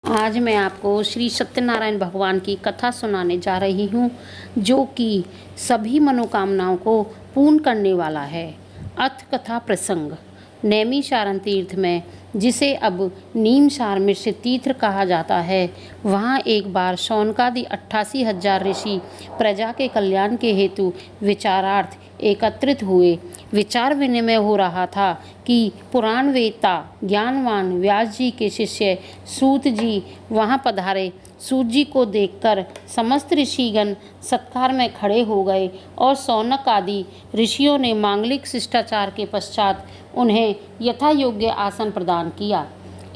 आज मैं आपको श्री सत्यनारायण भगवान की कथा सुनाने जा रही हूँ, जो कि सभी मनोकामनाओं को पूर्ण करने वाला है। अथ कथा प्रसंग। नैमिषारण्य तीर्थ में, जिसे अब नीमसार मिश्र तीर्थ कहा जाता है, वहाँ एक बार शौनकादि 88,000 ऋषि प्रजा के कल्याण के हेतु विचारार्थ एकत्रित हुए। विचार विनिमय हो रहा था कि पुराण वेत्ता ज्ञानवान व्यास जी के शिष्य सूत जी वहाँ पधारे। सूत जी को देखकर समस्त ऋषिगण सत्कार में खड़े हो गए और शौनक आदि ऋषियों ने मांगलिक शिष्टाचार के पश्चात उन्हें यथा योग्य आसन प्रदान किया।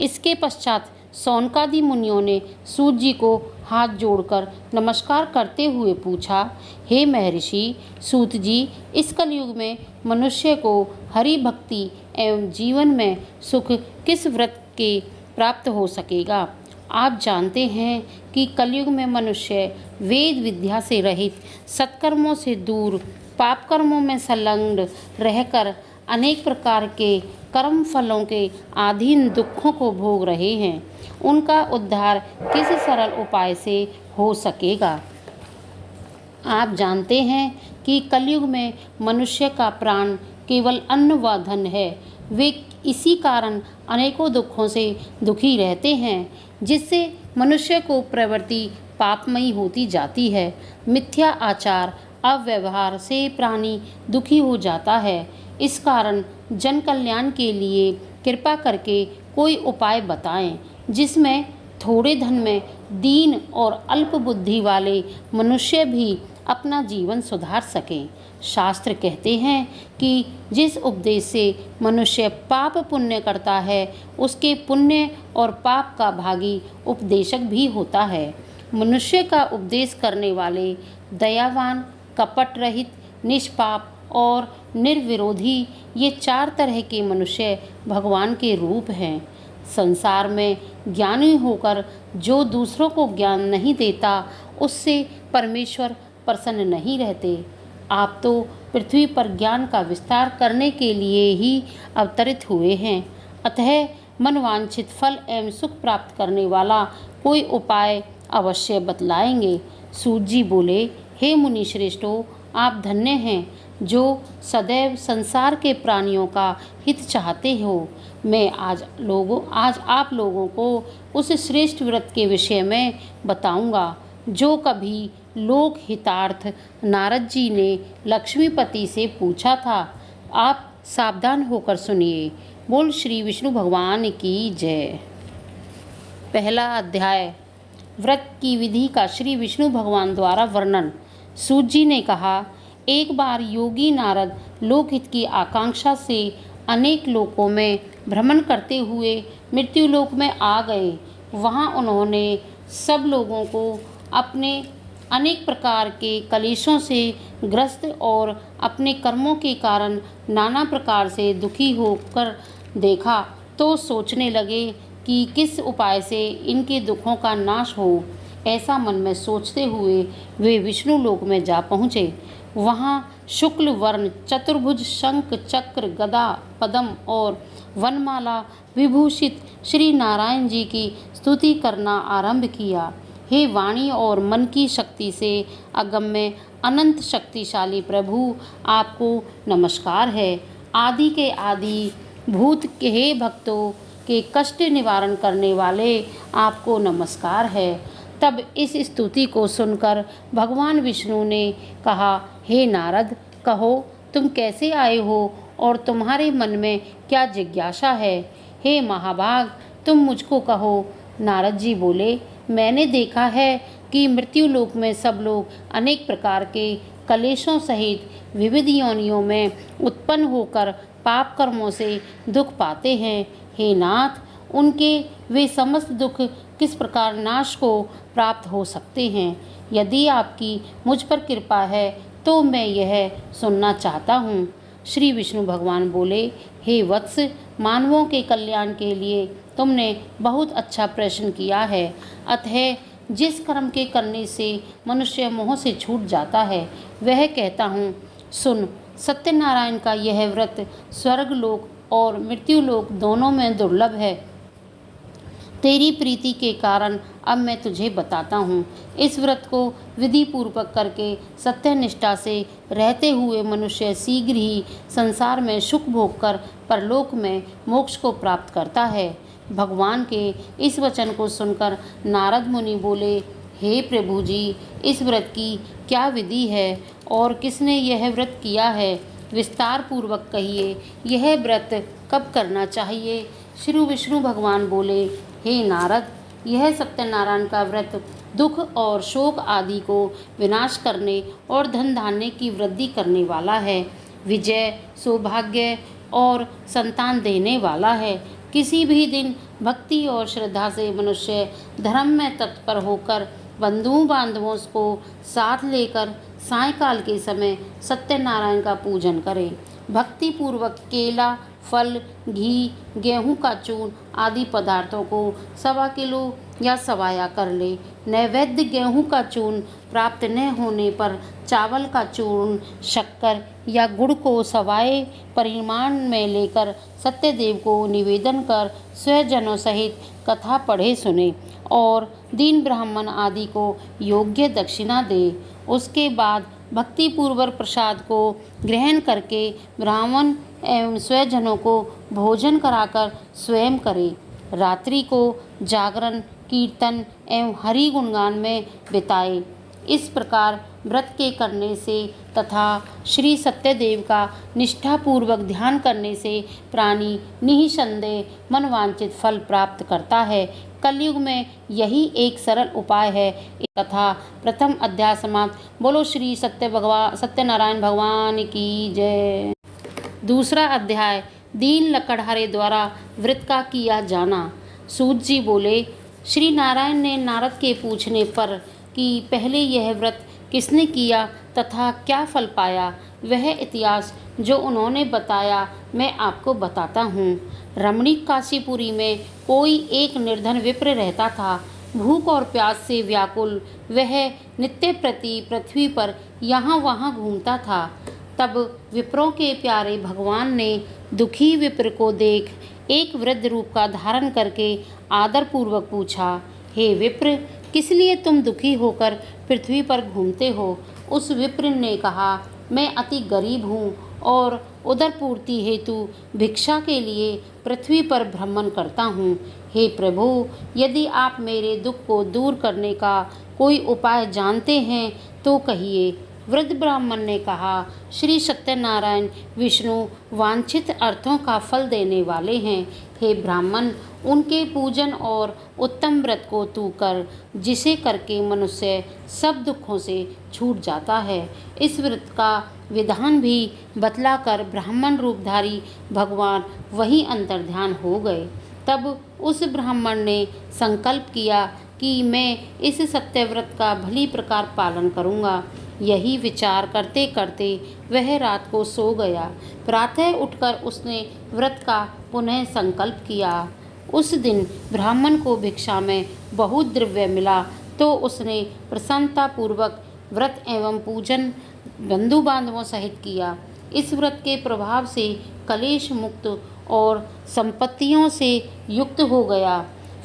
इसके पश्चात शौनकादि मुनियों ने सूत जी को हाथ जोड़कर नमस्कार करते हुए पूछा, हे महर्षि सूत जी, इस कलयुग में मनुष्य को हरि भक्ति एवं जीवन में सुख किस व्रत के प्राप्त हो सकेगा? आप जानते हैं कि कलयुग में मनुष्य वेद विद्या से रहित, सत्कर्मों से दूर, पाप कर्मों में संलग्न रहकर अनेक प्रकार के कर्म फलों के अधीन दुखों को भोग रहे हैं। उनका उद्धार किस सरल उपाय से हो सकेगा? आप जानते हैं कि कलयुग में मनुष्य का प्राण केवल अन्न व धन है। वे इसी कारण अनेकों दुखों से दुखी रहते हैं, जिससे मनुष्य को प्रवृत्ति पापमयी होती जाती है। मिथ्या आचार अव्यवहार से प्राणी दुखी हो जाता है। इस कारण जन कल्याण के लिए कृपा करके कोई उपाय बताएं, जिसमें थोड़े धन में दीन और अल्प बुद्धि वाले मनुष्य भी अपना जीवन सुधार सकें। शास्त्र कहते हैं कि जिस उपदेश से मनुष्य पाप पुण्य करता है, उसके पुण्य और पाप का भागी उपदेशक भी होता है। मनुष्य का उपदेश करने वाले दयावान, कपट रहित, निष्पाप और निर्विरोधी, ये 4 तरह के मनुष्य भगवान के रूप हैं। संसार में ज्ञानी होकर जो दूसरों को ज्ञान नहीं देता, उससे परमेश्वर प्रसन्न नहीं रहते। आप तो पृथ्वी पर ज्ञान का विस्तार करने के लिए ही अवतरित हुए हैं, अतः मनवांछित फल एवं सुख प्राप्त करने वाला कोई उपाय अवश्य बतलाएंगे। सूत जी बोले, हे मुनि श्रेष्ठों, आप धन्य हैं जो सदैव संसार के प्राणियों का हित चाहते हो। मैं आज आप लोगों को उस श्रेष्ठ व्रत के विषय में बताऊंगा, जो कभी लोक हितार्थ नारद जी ने लक्ष्मीपति से पूछा था। आप सावधान होकर सुनिए। बोल श्री विष्णु भगवान की जय। पहला अध्याय, व्रत की विधि का श्री विष्णु भगवान द्वारा वर्णन। सूत जी ने कहा, एक बार योगी नारद लोकहित की आकांक्षा से अनेक लोकों में भ्रमण करते हुए मृत्युलोक में आ गए। वहाँ उन्होंने सब लोगों को अपने अनेक प्रकार के कलेशों से ग्रस्त और अपने कर्मों के कारण नाना प्रकार से दुखी होकर देखा, तो सोचने लगे कि किस उपाय से इनके दुखों का नाश हो। ऐसा मन में सोचते हुए वे विष्णु लोक में जा पहुँचे। वहाँ शुक्ल वर्ण चतुर्भुज शंख चक्र गदा पद्म और वनमाला विभूषित श्री नारायण जी की स्तुति करना आरंभ किया। हे वाणी और मन की शक्ति से अगम्य अनंत शक्तिशाली प्रभु, आपको नमस्कार है। आदि के आदि भूत के हे भक्तों के कष्ट निवारण करने वाले, आपको नमस्कार है। तब इस स्तुति को सुनकर भगवान विष्णु ने कहा, हे नारद, कहो तुम कैसे आए हो और तुम्हारे मन में क्या जिज्ञासा है? हे महाभाग, तुम मुझको कहो। नारद जी बोले, मैंने देखा है कि मृत्युलोक में सब लोग अनेक प्रकार के कलेशों सहित विविध योनियों में उत्पन्न होकर पाप कर्मों से दुख पाते हैं। हे नाथ, उनके वे समस्त दुख किस प्रकार नाश को प्राप्त हो सकते हैं? यदि आपकी मुझ पर कृपा है तो मैं यह सुनना चाहता हूँ। श्री विष्णु भगवान बोले, हे वत्स, मानवों के कल्याण के लिए तुमने बहुत अच्छा प्रश्न किया है। अतः जिस कर्म के करने से मनुष्य मोह से छूट जाता है, वह कहता हूँ, सुन। सत्यनारायण का यह व्रत स्वर्गलोक और मृत्युलोक दोनों में दुर्लभ है। तेरी प्रीति के कारण अब मैं तुझे बताता हूँ। इस व्रत को विधि पूर्वक करके सत्यनिष्ठा से रहते हुए मनुष्य शीघ्र ही संसार में सुख भोग कर परलोक में मोक्ष को प्राप्त करता है। भगवान के इस वचन को सुनकर नारद मुनि बोले, हे प्रभु जी, इस व्रत की क्या विधि है और किसने यह व्रत किया है? विस्तार पूर्वक कहिए, यह व्रत कब करना चाहिए? श्री विष्णु भगवान बोले, हे नारद, यह सत्यनारायण का व्रत दुख और शोक आदि को विनाश करने और धन धान्य की वृद्धि करने वाला है, विजय, सौभाग्य और संतान देने वाला है। किसी भी दिन भक्ति और श्रद्धा से मनुष्य धर्म में तत्पर होकर बंधुओं बांधवों को साथ लेकर सायंकाल के समय सत्यनारायण का पूजन करे। भक्ति पूर्वक केला, फल, घी, गेहूं का चूर्ण आदि पदार्थों को 1.25 किलो या सवाया कर ले। नैवेद्य गेहूं का चूर्ण प्राप्त न होने पर चावल का चूर्ण, शक्कर या गुड़ को सवाए परिमाण में लेकर सत्यदेव को निवेदन कर स्वजनों सहित कथा पढ़े सुने और दीन ब्राह्मण आदि को योग्य दक्षिणा दे। उसके बाद भक्ति पूर्वक प्रसाद को ग्रहण करके ब्राह्मण एवं स्वजनों को भोजन कराकर स्वयं करे। रात्रि को जागरण, कीर्तन एवं हरि गुणगान में बिताए। इस प्रकार व्रत के करने से तथा श्री सत्यदेव का निष्ठापूर्वक ध्यान करने से प्राणी निःसंदेह मनवांछित फल प्राप्त करता है। कलयुग में यही एक सरल उपाय है। कथा प्रथम अध्याय समाप्त। बोलो श्री सत्यनारायण भगवान की जय। दूसरा अध्याय, दीन लकड़हारे द्वारा व्रत का किया जाना। सूत जी बोले, श्री नारायण ने नारद के पूछने पर कि पहले यह व्रत किसने किया तथा क्या फल पाया, वह इतिहास जो उन्होंने बताया मैं आपको बताता हूँ। रमणीक काशीपुरी में कोई एक निर्धन विप्र रहता था। भूख और प्यास से व्याकुल वह नित्य प्रति पृथ्वी पर यहाँ वहाँ घूमता था। तब विप्रों के प्यारे भगवान ने दुखी विप्र को देख एक वृद्ध रूप का धारण करके आदरपूर्वक पूछा, हे विप्र, किस लिए तुम दुखी होकर पृथ्वी पर घूमते हो? उस विप्र ने कहा, मैं अति गरीब हूँ और उदर पूर्ति हेतु भिक्षा के लिए पृथ्वी पर भ्रमण करता हूँ। हे प्रभु, यदि आप मेरे दुख को दूर करने का कोई उपाय जानते हैं तो कहिए। वृद्ध ब्राह्मण ने कहा, श्री सत्यनारायण विष्णु वांछित अर्थों का फल देने वाले हैं। हे ब्राह्मण, उनके पूजन और उत्तम व्रत को तू कर, जिसे करके मनुष्य सब दुखों से छूट जाता है। इस व्रत का विधान भी बतलाकर ब्राह्मण रूपधारी भगवान वहीं अंतर्ध्यान हो गए। तब उस ब्राह्मण ने संकल्प किया कि मैं इस सत्यव्रत का भली प्रकार पालन करूँगा। यही विचार करते करते वह रात को सो गया। प्रातः उठकर उसने व्रत का पुनः संकल्प किया। उस दिन ब्राह्मण को भिक्षा में बहुत द्रव्य मिला तो उसने प्रसन्नतापूर्वक व्रत एवं पूजन बंधु बांधवों सहित किया। इस व्रत के प्रभाव से कलेश मुक्त और संपत्तियों से युक्त हो गया।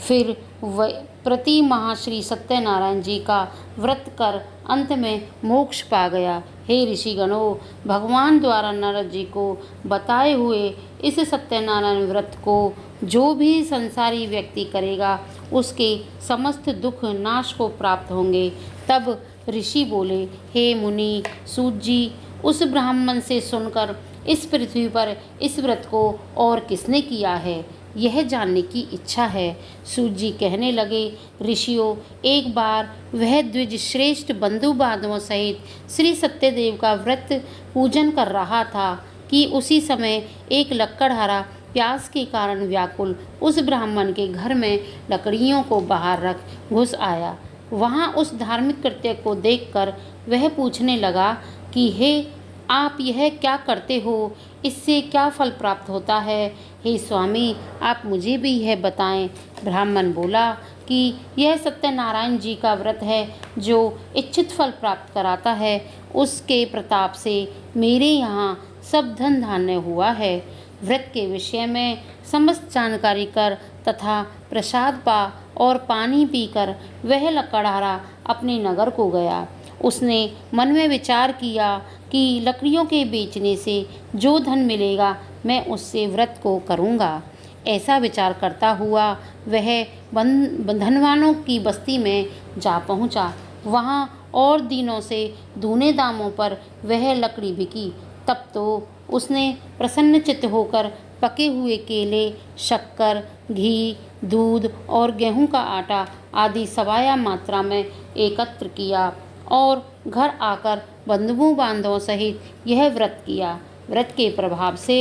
फिर वह प्रति माह श्री सत्यनारायण जी का व्रत कर अंत में मोक्ष पा गया। हे ऋषिगणों, भगवान द्वारा नारद जी को बताए हुए इस सत्यनारायण व्रत को जो भी संसारी व्यक्ति करेगा उसके समस्त दुख नाश को प्राप्त होंगे। तब ऋषि बोले, हे मुनि सूत जी, उस ब्राह्मण से सुनकर इस पृथ्वी पर इस व्रत को और किसने किया है, यह जानने की इच्छा है। सूत जी कहने लगे, ऋषियों, एक बार वह द्विज श्रेष्ठ बंधु बांधवों सहित श्री सत्यदेव का व्रत पूजन कर रहा था कि उसी समय एक लकड़हारा प्यास के कारण व्याकुल उस ब्राह्मण के घर में लकड़ियों को बाहर रख घुस आया। वहाँ उस धार्मिक कृत्य को देखकर वह पूछने लगा कि हे, आप यह क्या करते हो? इससे क्या फल प्राप्त होता है? हे स्वामी, आप मुझे भी यह बताएं। ब्राह्मण बोला कि यह सत्यनारायण जी का व्रत है जो इच्छित फल प्राप्त कराता है। उसके प्रताप से मेरे यहाँ सब धन धान्य हुआ है। व्रत के विषय में समस्त जानकारी कर तथा प्रसाद पा और पानी पीकर वह लकड़हारा अपने नगर को गया। उसने मन में विचार किया कि लकड़ियों के बेचने से जो धन मिलेगा मैं उससे व्रत को करूँगा। ऐसा विचार करता हुआ वह धनवानों की बस्ती में जा पहुँचा। वहाँ और दिनों से दूने दामों पर वह लकड़ी बिकी। तब तो उसने प्रसन्नचित्त होकर पके हुए केले, शक्कर, घी, दूध और गेहूं का आटा आदि सवाया मात्रा में एकत्र किया और घर आकर बंधुओं बांधवों सहित यह व्रत किया। व्रत के प्रभाव से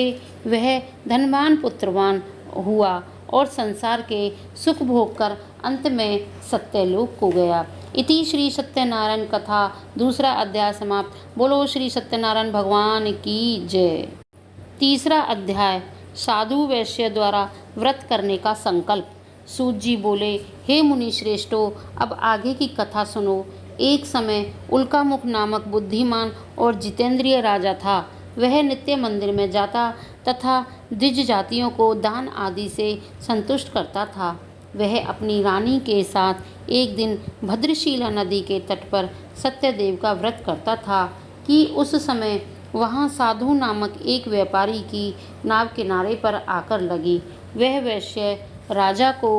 वह धनवान पुत्रवान हुआ और संसार के सुख भोग कर अंत में सत्यलोक को गया। इति श्री सत्यनारायण कथा दूसरा अध्याय समाप्त। बोलो श्री सत्यनारायण भगवान की जय। तीसरा अध्याय साधु वैश्य द्वारा व्रत करने का संकल्प। सूत जी बोले, हे मुनि श्रेष्ठो, अब आगे की कथा सुनो। एक समय उल्कामुख नामक बुद्धिमान और जितेंद्रिय राजा था। वह नित्य मंदिर में जाता तथा द्विज जातियों को दान आदि से संतुष्ट करता था। वह अपनी रानी के साथ एक दिन भद्रशीला नदी के तट पर सत्यदेव का व्रत करता था कि उस समय वहाँ साधु नामक एक व्यापारी की नाव किनारे पर आकर लगी। वह वैश्य राजा को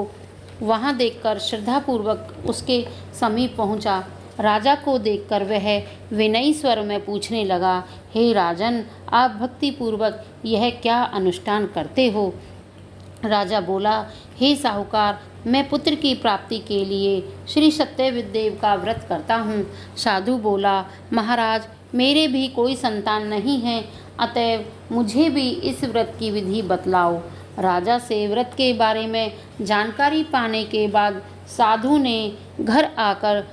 वहाँ देखकर श्रद्धापूर्वक उसके समीप पहुँचा। राजा को देखकर वह विनयी स्वर में पूछने लगा, हे राजन, आप भक्तिपूर्वक यह क्या अनुष्ठान करते हो? राजा बोला, हे साहूकार, मैं पुत्र की प्राप्ति के लिए श्री सत्यदेव का व्रत करता हूँ। साधु बोला, महाराज, मेरे भी कोई संतान नहीं है, अतएव मुझे भी इस व्रत की विधि बतलाओ। राजा से व्रत के बारे में जानकारी पाने के बाद साधु ने घर आकर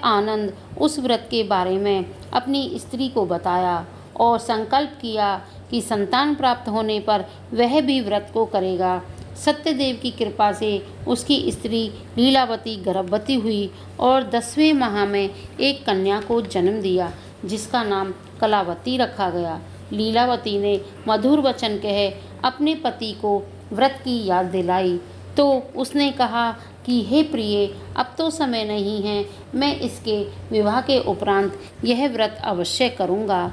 आनंद उस व्रत के बारे में अपनी स्त्री को बताया और संकल्प किया कि संतान प्राप्त होने पर वह भी व्रत को करेगा। सत्यदेव की कृपा से उसकी स्त्री लीलावती गर्भवती हुई और 10वें माह में एक कन्या को जन्म दिया, जिसका नाम कलावती रखा गया। लीलावती ने मधुर वचन कहे अपने पति को व्रत की याद दिलाई तो उसने कहा कि हे प्रिय, अब तो समय नहीं है, मैं इसके विवाह के उपरांत यह व्रत अवश्य करूँगा।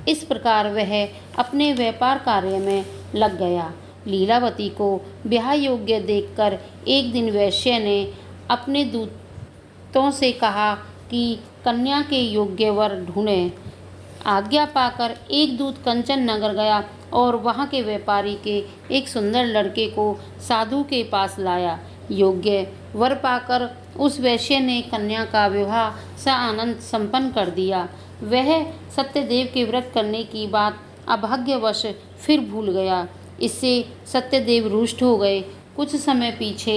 इस प्रकार वह अपने व्यापार कार्य में लग गया। लीलावती को ब्याह योग्य देखकर एक दिन वैश्य ने अपने दूतों से कहा कि कन्या के योग्य वर ढूंढें। आज्ञा पाकर एक दूत कंचन नगर गया और वहाँ के व्यापारी के एक सुंदर लड़के को साधु के पास लाया। योग्य वर पाकर उस वैश्य ने कन्या का विवाह आनंद संपन्न कर दिया। वह सत्यदेव के व्रत करने की बात अभाग्यवश फिर भूल गया। इससे सत्यदेव रुष्ट हो गए। कुछ समय पीछे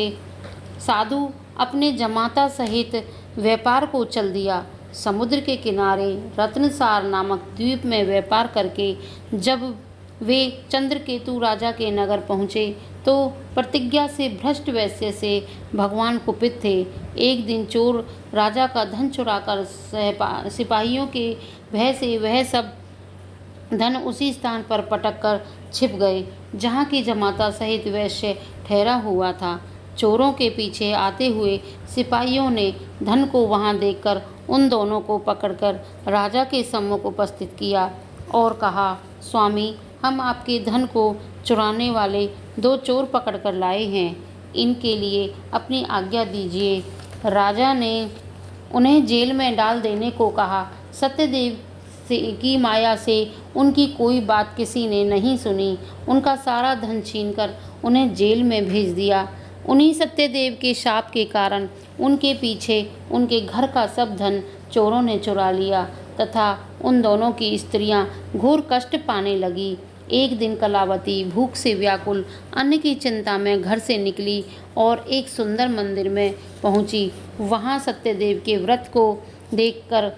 साधु अपने जमाता सहित व्यापार को चल दिया। समुद्र के किनारे रत्नसार नामक द्वीप में व्यापार करके जब वे चंद्रकेतु राजा के नगर पहुँचे तो प्रतिज्ञा से भ्रष्ट वैश्य से भगवान कुपित थे। एक दिन चोर राजा का धन चुराकर सिपाहियों के भय से वह सब धन उसी स्थान पर पटक कर छिप गए जहाँ की जमाता सहित वैश्य ठहरा हुआ था। चोरों के पीछे आते हुए सिपाहियों ने धन को वहाँ देखकर उन दोनों को पकड़कर राजा के सम्मुख उपस्थित किया और कहा, स्वामी, हम आपके धन को चुराने वाले 2 चोर पकड़कर लाए हैं, इनके लिए अपनी आज्ञा दीजिए। राजा ने उन्हें जेल में डाल देने को कहा। सत्यदेव की माया से उनकी कोई बात किसी ने नहीं सुनी। उनका सारा धन छीनकर उन्हें जेल में भेज दिया। उन्हीं सत्यदेव के शाप के कारण उनके पीछे उनके घर का सब धन चोरों ने चुरा लिया तथा उन दोनों की स्त्रियां घोर कष्ट पाने लगी। एक दिन कलावती भूख से व्याकुल अन्न की चिंता में घर से निकली और एक सुंदर मंदिर में पहुंची। वहां सत्यदेव के व्रत को देखकर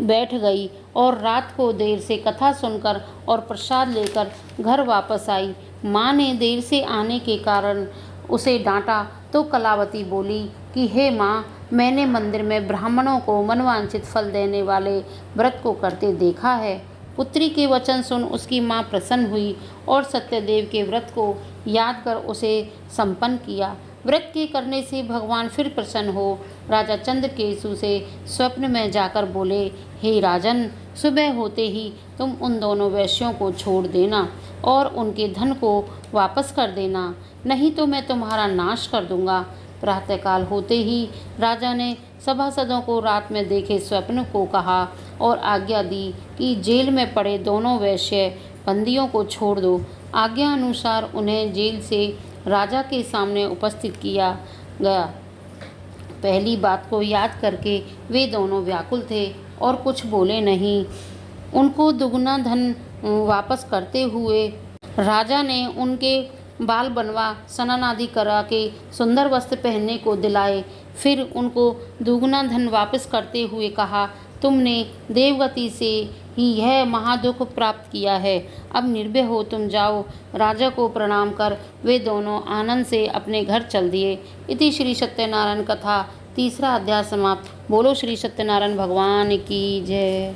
बैठ गई और रात को देर से कथा सुनकर और प्रसाद लेकर घर वापस आई। माँ ने देर से आने के कारण उसे डांटा तो कलावती बोली कि हे माँ, मैंने मंदिर में ब्राह्मणों को मनवांछित फल देने वाले व्रत को करते देखा है, पुत्री के वचन सुन उसकी माँ प्रसन्न हुई और सत्यदेव के व्रत को याद कर उसे संपन्न किया। व्रत के करने से भगवान फिर प्रसन्न हो राजा चंद्रकेतु से स्वप्न में जाकर बोले, हे राजन, सुबह होते ही तुम उन दोनों वैश्यों को छोड़ देना और उनके धन को वापस कर देना, नहीं तो मैं तुम्हारा नाश कर दूंगा। प्रातःकाल होते ही राजा ने सभासदों को रात में देखे स्वप्न को कहा और आज्ञा दी कि जेल में पड़े दोनों वैश्य बंदियों को छोड़ दो। आज्ञा अनुसार उन्हें जेल से राजा के सामने उपस्थित किया गया। पहली बात को याद करके वे दोनों व्याकुल थे और कुछ बोले नहीं। उनको दुगना धन वापस करते हुए राजा ने उनके बाल बनवा, स्नान आदि करा के सुंदर वस्त्र पहनने को दिलाए। फिर उनको दुगना धन वापस करते हुए कहा, तुमने देवगति से ही यह महादुख प्राप्त किया है, अब निर्भय हो तुम जाओ। राजा को प्रणाम कर वे दोनों आनंद से अपने घर चल दिए। इति श्री सत्यनारायण कथा तीसरा अध्याय समाप्त। बोलो श्री सत्यनारायण भगवान की जय।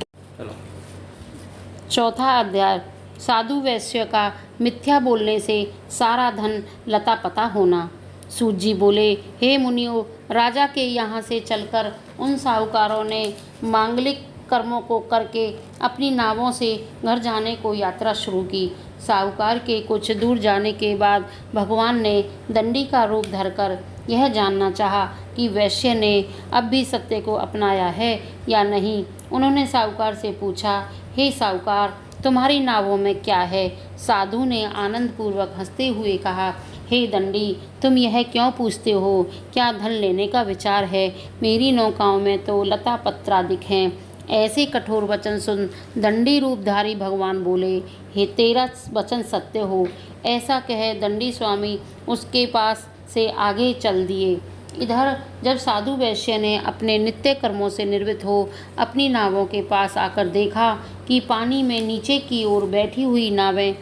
चौथा अध्याय, साधु वैश्य का मिथ्या बोलने से सारा धन लता पता होना। सूत जी बोले, हे मुनियों, राजा के यहाँ से चलकर उन साहूकारों ने मांगलिक कर्मों को करके अपनी नावों से घर जाने को यात्रा शुरू की। साहूकार के कुछ दूर जाने के बाद भगवान ने दंडी का रूप धरकर यह जानना चाहा कि वैश्य ने अब भी सत्य को अपनाया है या नहीं। उन्होंने साहूकार से पूछा, हे साहूकार, तुम्हारी नावों में क्या है? साधु ने आनंदपूर्वक हंसते हुए कहा, हे दंडी, तुम यह क्यों पूछते हो? क्या धन लेने का विचार है? मेरी नौकाओं में तो लता पत्रादिक हैं। ऐसे कठोर वचन सुन दंडी रूपधारी भगवान बोले, हे तेरा वचन सत्य हो। ऐसा कह दंडी स्वामी उसके पास से आगे चल दिए। इधर जब साधु वैश्य ने अपने नित्य कर्मों से निवृत्त हो अपनी नावों के पास आकर देखा कि पानी में नीचे की ओर बैठी हुई नावें,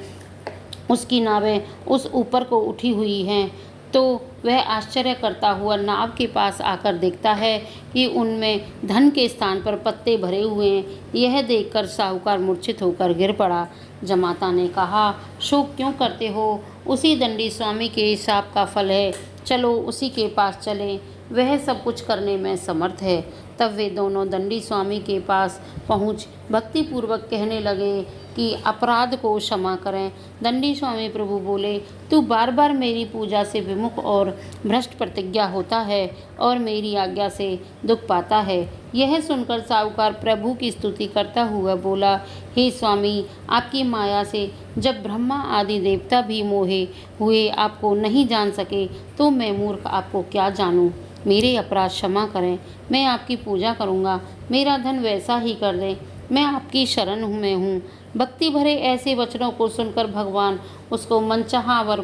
उसकी नावें उस ऊपर को उठी हुई हैं, तो वह आश्चर्य करता हुआ नाव के पास आकर देखता है कि उनमें धन के स्थान पर पत्ते भरे हुए हैं। यह देखकर साहूकार मूर्छित होकर गिर पड़ा। जमाता ने कहा, शोक क्यों करते हो? उसी दंडी स्वामी के शाप का फल है, चलो उसी के पास चलें, वह सब कुछ करने में समर्थ है। तब वे दोनों दंडी स्वामी के पास पहुँच भक्तिपूर्वक कहने लगे कि अपराध को क्षमा करें। दंडी स्वामी प्रभु बोले, तू बार बार मेरी पूजा से विमुख और भ्रष्ट प्रतिज्ञा होता है और मेरी आज्ञा से दुख पाता है। यह सुनकर साहूकार प्रभु की स्तुति करता हुआ बोला, हे स्वामी, आपकी माया से जब ब्रह्मा आदि देवता भी मोहे हुए आपको नहीं जान सके, तो मैं मूर्ख आपको क्या जानूं? मेरे अपराध क्षमा करें, मैं आपकी पूजा करूंगा, मेरा धन वैसा ही कर दें, मैं आपकी शरण में हूँ। भक्ति भरे ऐसे वचनों को सुनकर भगवान उसको मनचाहा वर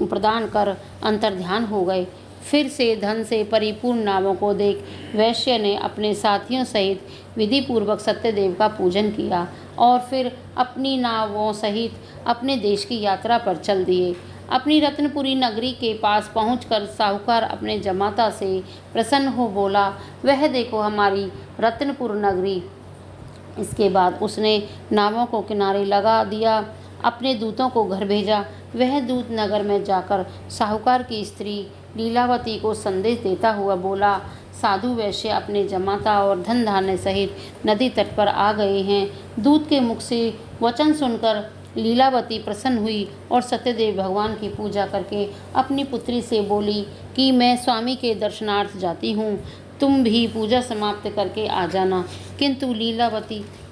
प्रदान कर अंतर्ध्यान हो गए। फिर से धन से परिपूर्ण नावों को देख वैश्य ने अपने साथियों सहित विधि पूर्वक सत्यदेव का पूजन किया और फिर अपनी नावों सहित अपने देश की यात्रा पर चल दिए। अपनी रत्नपुरी नगरी के पास पहुंचकर साहूकार अपने जमाता से प्रसन्न हो बोला, वह देखो हमारी रत्नपुर नगरी। इसके बाद उसने नावों को किनारे लगा दिया, अपने दूतों को घर भेजा। वह दूत नगर में जाकर साहूकार की स्त्री लीलावती को संदेश देता हुआ बोला, साधु वैश्य अपने जमाता और धन धान्य सहित नदी तट पर आ गए हैं। दूत के मुख से वचन सुनकर लीलावती प्रसन्न हुई और सत्यदेव भगवान की पूजा करके अपनी पुत्री से बोली कि मैं स्वामी के दर्शनार्थ जाती हूँ, तुम भी पूजा समाप्त करके आ जाना।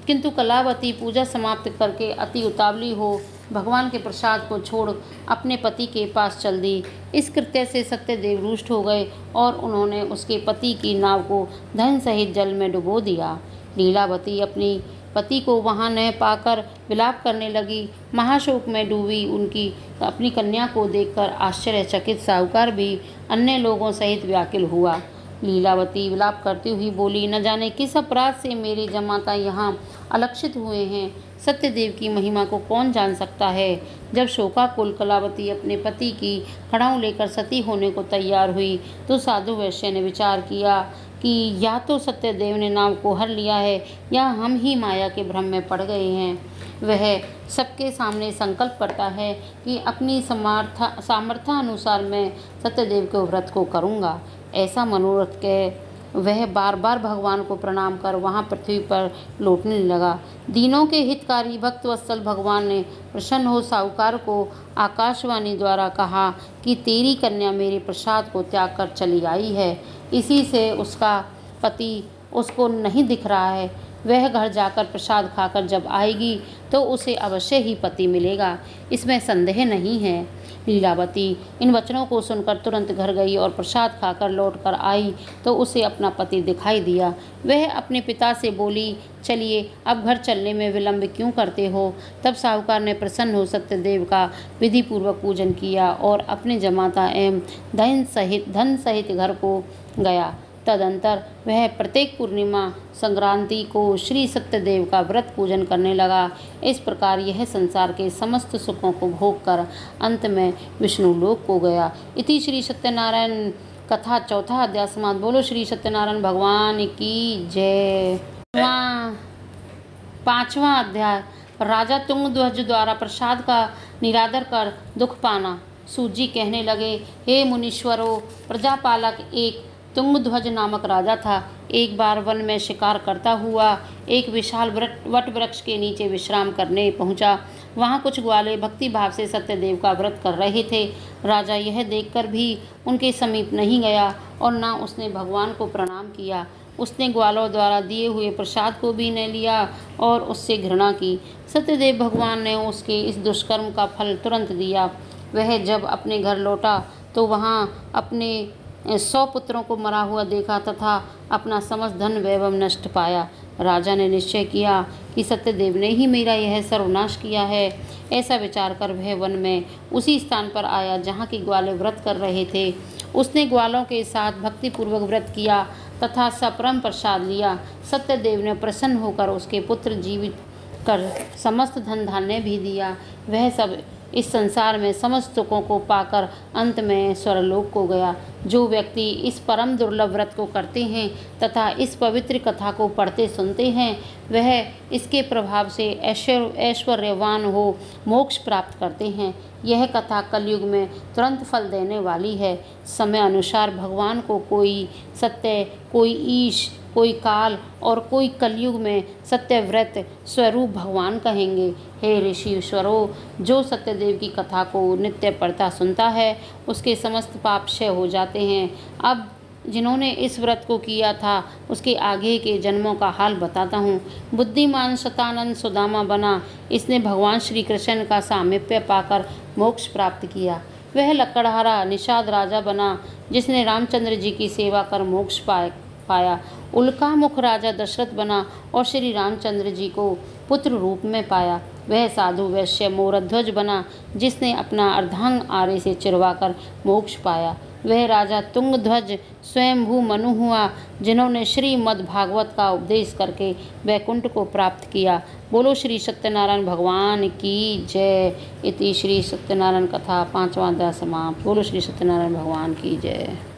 किंतु कलावती पूजा समाप्त करके अति उतावली हो भगवान के प्रसाद को छोड़ अपने पति के पास चल दी। इस कृत्य से सत्यदेव रुष्ट हो गए और उन्होंने उसके पति की नाव को धन सहित जल में डुबो दिया। लीलावती अपनी पति को वहां न पाकर विलाप करने लगी, महाशोक में डूबी। उनकी अपनी कन्या को देखकर आश्चर्यचकित साहूकार भी अन्य लोगों सहित व्याकुल हुआ। लीलावती विलाप करती हुई बोली, न जाने किस अपराध से मेरे जमाता यहाँ अलक्षित हुए हैं। सत्यदेव की महिमा को कौन जान सकता है। जब शोकाकुल कलावती अपने पति की खड़ाऊ लेकर सती होने को तैयार हुई तो साधु वैश्य ने विचार किया कि या तो सत्यदेव ने नाव को हर लिया है या हम ही माया के भ्रम में पड़ गए हैं। वह सबके सामने संकल्प करता है कि अपनी सामर्थ्यानुसार मैं सत्यदेव के व्रत को करूँगा। ऐसा मनोरथ के वह बार बार भगवान को प्रणाम कर वहाँ पृथ्वी पर लौटने लगा। दीनों के हितकारी भक्तवत्सल भगवान ने प्रसन्न हो साहूकार को आकाशवाणी द्वारा कहा कि तेरी कन्या मेरे प्रसाद को त्याग कर चली आई है। इसी से उसका पति उसको नहीं दिख रहा है। वह घर जाकर प्रसाद खाकर जब आएगी तो उसे अवश्य ही पति मिलेगा, इसमें संदेह नहीं है। लीलावती इन वचनों को सुनकर तुरंत घर गई और प्रसाद खाकर लौटकर आई तो उसे अपना पति दिखाई दिया। वह अपने पिता से बोली, चलिए अब घर चलने में विलंब क्यों करते हो। तब साहूकार ने प्रसन्न हो सत्यदेव का विधि पूर्वक पूजन किया और अपने जमाता एवं धन सहित घर को गया। तदंतर वह प्रत्येक पूर्णिमा संक्रांति को श्री सत्यदेव का व्रत पूजन करने लगा। इस प्रकार यह संसार के समस्त सुखों को भोग कर अंत में विष्णु लोक को गया। इति श्री सत्यनारायण कथा चौथा अध्याय समाप्त। बोलो श्री सत्यनारायण भगवान की जय। पांचवा अध्याय। राजा तुंगध्वज द्वारा प्रसाद का निरादर कर दुख पाना। सूत जी कहने लगे, हे मुनीश्वरों, प्रजापालक एक तुंगध्वज नामक राजा था। एक बार वन में शिकार करता हुआ एक विशाल वट वृक्ष के नीचे विश्राम करने पहुंचा। वहां कुछ ग्वाले भक्ति भाव से सत्यदेव का व्रत कर रहे थे। राजा यह देखकर भी उनके समीप नहीं गया और न उसने भगवान को प्रणाम किया। उसने ग्वालों द्वारा दिए हुए प्रसाद को भी न लिया और उससे घृणा की। सत्यदेव भगवान ने उसके इस दुष्कर्म का फल तुरंत दिया। वह जब अपने घर लौटा तो वहाँ अपने 100 पुत्रों को मरा हुआ देखा तथा अपना समस्त धन वैभव नष्ट पाया। राजा ने निश्चय किया कि सत्यदेव ने ही मेरा यह सर्वनाश किया है। ऐसा विचार कर वह वन में उसी स्थान पर आया जहाँ के ग्वाले व्रत कर रहे थे। उसने ग्वालों के साथ भक्तिपूर्वक व्रत किया तथा सपरम प्रसाद लिया। सत्यदेव ने प्रसन्न होकर उसके पुत्र जीवित कर समस्त धन धान्य भी दिया। वह सब इस संसार में समस्त सुखों को पाकर अंत में स्वर्गलोक को गया। जो व्यक्ति इस परम दुर्लभ व्रत को करते हैं तथा इस पवित्र कथा को पढ़ते सुनते हैं, वह इसके प्रभाव से ऐश्वर्यवान हो मोक्ष प्राप्त करते हैं। यह कथा कलयुग में तुरंत फल देने वाली है। समय अनुसार भगवान को कोई सत्य, कोई ईश, कोई काल और कोई कलयुग में सत्यव्रत स्वरूप भगवान कहेंगे। हे ऋषिश्वरों, जो सत्यदेव की कथा को नित्य पढ़ता सुनता है उसके समस्त पाप क्षय हो जाते हैं। अब जिन्होंने इस व्रत को किया था उसके आगे के जन्मों का हाल बताता हूँ। बुद्धिमान शतानंद सुदामा बना। इसने भगवान श्री कृष्ण का सामीप्य पाकर मोक्ष प्राप्त किया। वह लकड़हारा निषाद राजा बना जिसने रामचंद्र जी की सेवा कर मोक्ष पाया। उल्कामुख राजा दशरथ बना और श्री रामचंद्र जी को पुत्र रूप में पाया। वह साधु वैश्य मोरध्वज बना जिसने अपना अर्धांग आरे से चिरवाकर मोक्ष पाया। वह राजा तुंगध्वज स्वयंभू मनु हुआ जिन्होंने श्रीमद् भागवत का उपदेश करके वैकुंठ को प्राप्त किया। बोलो श्री सत्यनारायण भगवान की जय। इति श्री सत्यनारायण कथा 5वां अध्याय समाप्त। बोलो श्री सत्यनारायण भगवान की जय।